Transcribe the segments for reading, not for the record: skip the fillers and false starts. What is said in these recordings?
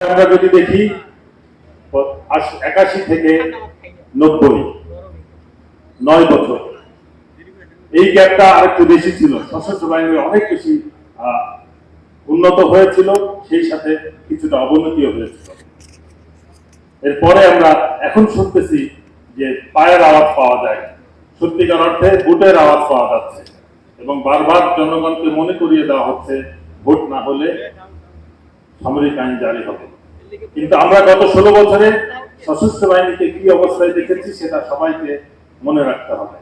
আমরা যদি দেখি 81 থেকে 90 9 বছর এই গ্যাপটা আরেকটু বেশি ছিল। সশস্ত্র বাহিনী অনেক বেশি উন্নত হয়েছিল, সেই সাথে কিছুটা অবনতিও হয়েছিল। এরপরে আমরা এখন শুনতেছি যে পায়ের আওয়াজ পাওয়া যায়, সত্যিকার অর্থে বুটের আওয়াজ পাওয়া যাচ্ছে এবং বারবার জনগণকে মনে করিয়ে দেওয়া হচ্ছে ভোট না হলে সামরিক আইন জারি হবে। কিন্তু আমরা গত 16 বছরে সশস্ত্র বাহিনীকে কি অবস্থায় দেখেছি সেটা সবাইকে মনে রাখতে হবে।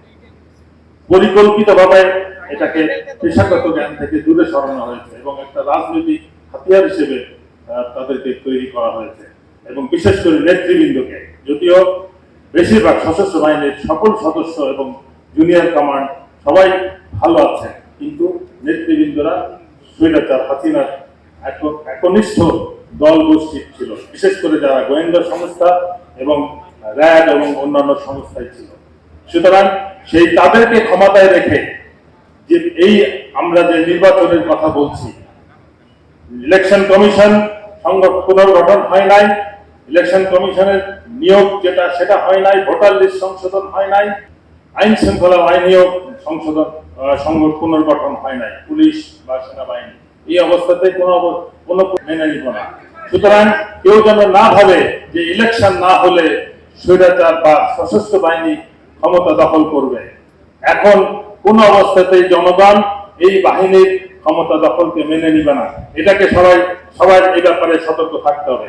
পরিকল্পিতভাবে এটাকে পেশাগত জ্ঞান থেকে দূরে সরানো হয়েছে এবং একটা রাজনৈতিক হাতিয়ার হিসেবে তাদেরকে তৈরি করা হয়েছে এবং বিশেষ করে নেতৃবৃন্দকে, যদিও বেশিরভাগ সশস্ত্র বাহিনীর সকল সদস্য এবং জুনিয়র কমান্ড সবাই ভালো আছে, কিন্তু নেতৃবৃন্দরা স্বৈরাচার হাসিনার একনিষ্ঠ দল গোষ্ঠী ছিল, বিশেষ করে যারা গোয়েন্দা সংস্থা এবং র্যাব এবং অন্যান্য সংস্থায় ছিল। সুতরাং সেই তাদেরকে ক্ষমতায় রেখে যে এই আমরা যে নির্বাচনের কথা বলছি, ইলেকশন কমিশন পুনর্গঠন হয় নাই, ইলেকশন কমিশনের নিয়োগ যেটা সেটা হয় নাই, ভোটার লিস্ট সংশোধন হয় নাই, আইন শৃঙ্খলা বাহিনীও পুনর্গঠন হয় নাই, পুলিশ বা সেনাবাহিনী। এই অবস্থাতে কোনো মেনে নিব না। সুতরাং কেউ যেন না ভাবে যে ইলেকশন না হলে স্বৈরাচার বা সশস্ত্র বাহিনী ক্ষমতা দখল করবে। এখন কোন অবস্থাতেই জনগণ এই বাহিনীর ক্ষমতা দখলকে মেনে নিবে না। এটাকে সবাই এই ব্যাপারে সতর্ক থাকতে হবে।